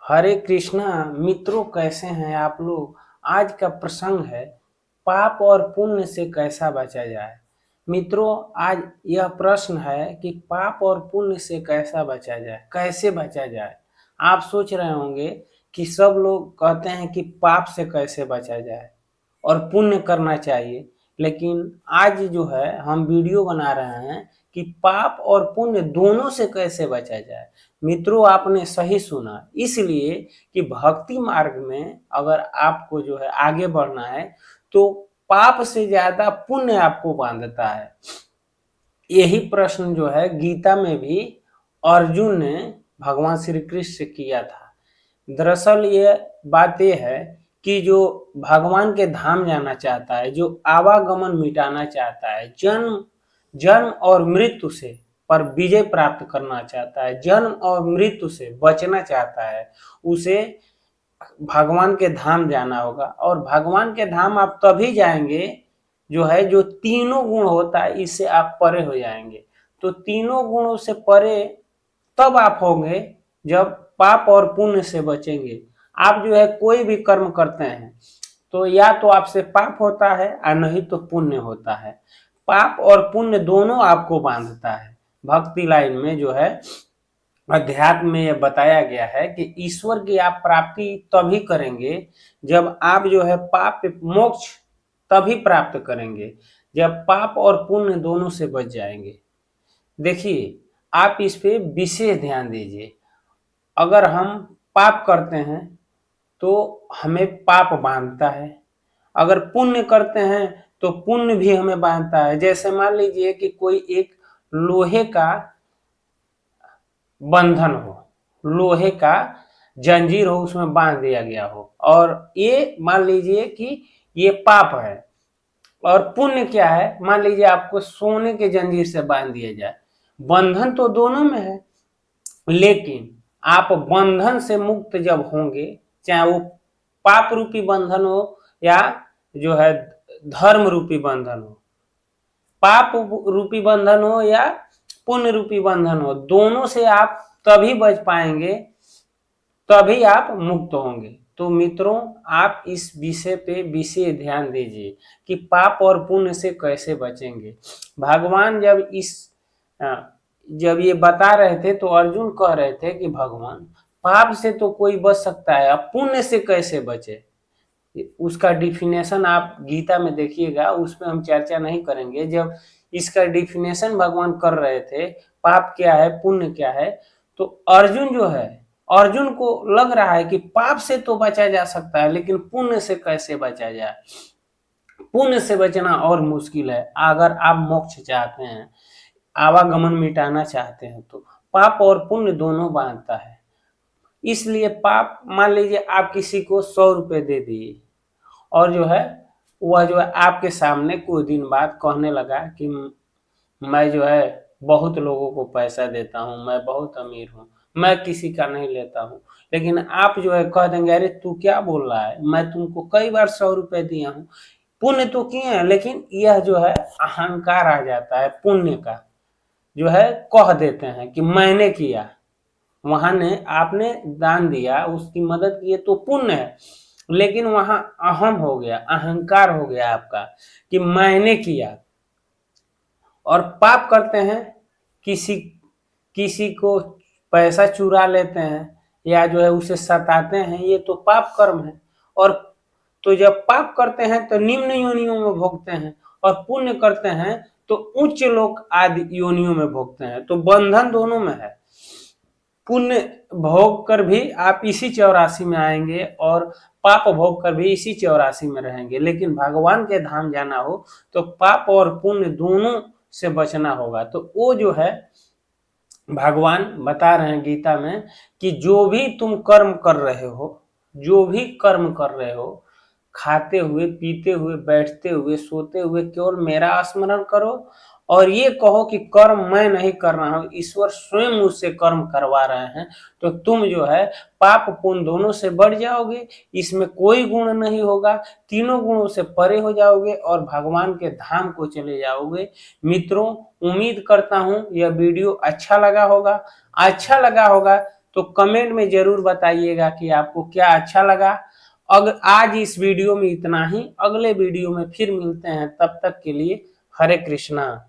हरे कृष्णा मित्रों, कैसे हैं आप लोग। आज का प्रसंग है पाप और पुण्य से कैसा बचा जाए। मित्रों, आज यह प्रश्न है कि पाप और पुण्य से कैसा बचा जाए, कैसे बचा जाए। आप सोच रहे होंगे कि सब लोग कहते हैं कि पाप से कैसे बचा जाए और पुण्य करना चाहिए, लेकिन आज जो है हम वीडियो बना रहे हैं कि पाप और पुण्य दोनों से कैसे बचा जाए। मित्रों, आपने सही सुना, इसलिए कि भक्ति मार्ग में अगर आपको जो है आगे बढ़ना है तो पाप से ज्यादा पुण्य आपको बांधता है। यही प्रश्न जो है गीता में भी अर्जुन ने भगवान श्री कृष्ण से किया था। दरअसल ये बात यह है कि जो भगवान के धाम जाना चाहता है, जो आवागमन मिटाना चाहता है, जन्म जन्म और मृत्यु से पर विजय प्राप्त करना चाहता है, जन्म और मृत्यु से बचना चाहता है, उसे भगवान के धाम जाना होगा। और भगवान के धाम आप तभी जाएंगे जो है जो तीनों गुण होता है, इससे आप परे हो जाएंगे। तो तीनों गुणों से परे तब आप होंगे जब पाप और पुण्य से बचेंगे। आप जो है कोई भी कर्म करते हैं तो या तो आपसे पाप होता है और नहीं तो पुण्य होता है। पाप और पुण्य दोनों आपको बांधता है। भक्ति लाइन में जो है अध्यात्म में यह बताया गया है कि ईश्वर की आप प्राप्ति तभी करेंगे जब आप जो है पाप मोक्ष तभी प्राप्त करेंगे जब पाप और पुण्य दोनों से बच जाएंगे। देखिए, आप इस पे विशेष ध्यान दीजिए। अगर हम पाप करते हैं तो हमें पाप बांधता है, अगर पुण्य करते हैं तो पुण्य भी हमें बांधता है। जैसे मान लीजिए कि कोई एक लोहे का बंधन हो, लोहे का जंजीर हो, उसमें बांध दिया गया हो, और ये मान लीजिए कि ये पाप है। और पुण्य क्या है, मान लीजिए आपको सोने के जंजीर से बांध दिया जाए। बंधन तो दोनों में है, लेकिन आप बंधन से मुक्त जब होंगे, चाहे वो पाप रूपी बंधन हो या जो है धर्म रूपी बंधन हो, पाप रूपी बंधन हो या पुण्य रूपी बंधन हो, दोनों से आप तभी बच पाएंगे, तभी आप मुक्त होंगे। तो मित्रों, आप इस विषय पे विशेष ध्यान दीजिए कि पाप और पुण्य से कैसे बचेंगे। भगवान जब ये बता रहे थे तो अर्जुन कह रहे थे कि भगवान, पाप से तो कोई बच सकता है, अब पुण्य से कैसे बचे। उसका डिफिनेशन आप गीता में देखिएगा, उस पर हम चर्चा नहीं करेंगे। जब इसका डिफिनेशन भगवान कर रहे थे, पाप क्या है पुण्य क्या है, तो अर्जुन जो है, अर्जुन को लग रहा है कि पाप से तो बचा जा सकता है, लेकिन पुण्य से कैसे बचा जाए। पुण्य से बचना और मुश्किल है। अगर आप मोक्ष चाहते हैं, आवागमन मिटाना चाहते हैं, तो पाप और पुण्य दोनों बांधता है। इसलिए पाप, मान लीजिए आप किसी को 100 रुपए दे दिए और जो है वह जो है आपके सामने कुछ दिन बाद कहने लगा कि मैं जो है बहुत लोगों को पैसा देता हूँ, मैं बहुत अमीर हूँ, मैं किसी का नहीं लेता हूँ। लेकिन आप जो है कह देंगे, अरे तू क्या बोल रहा है, मैं तुमको कई बार 100 रुपए दिया हूँ, पुण्य तो किए हैं। लेकिन यह जो है अहंकार आ जाता है पुण्य का, जो है कह देते हैं कि मैंने किया, वहां ने आपने दान दिया, उसकी मदद की, तो पुण्य है। लेकिन वहां अहम हो गया, अहंकार हो गया आपका कि मैंने किया। और पाप करते हैं, किसी किसी को पैसा चुरा लेते हैं या जो है उसे सताते हैं, ये तो पाप कर्म है। और तो जब पाप करते हैं तो निम्न योनियों में भोगते हैं, और पुण्य करते हैं तो उच्च लोक आदि योनियों में भोगते हैं। तो बंधन दोनों में है। पुण्य भोग कर भी आप इसी 84 में आएंगे और पाप भोग कर भी इसी 84 में रहेंगे। लेकिन भगवान के धाम जाना हो तो पाप और पुण्य दोनों से बचना होगा। तो वो जो है भगवान बता रहे हैं गीता में कि जो भी तुम कर्म कर रहे हो, जो भी कर्म कर रहे हो, खाते हुए, पीते हुए, बैठते हुए, सोते हुए, केवल मेरा स्मरण करो और ये कहो कि कर्म मैं नहीं कर रहा हूं, ईश्वर स्वयं मुझसे कर्म करवा रहे हैं। तो तुम जो है पाप पुण्य दोनों से बढ़ जाओगे, इसमें कोई गुण नहीं होगा, तीनों गुणों से परे हो जाओगे और भगवान के धाम को चले जाओगे। मित्रों, उम्मीद करता हूं यह वीडियो अच्छा लगा होगा। अच्छा लगा होगा तो कमेंट में जरूर बताइएगा कि आपको क्या अच्छा लगा। अगर आज इस वीडियो में इतना ही, अगले वीडियो में फिर मिलते हैं, तब तक के लिए हरे कृष्णा।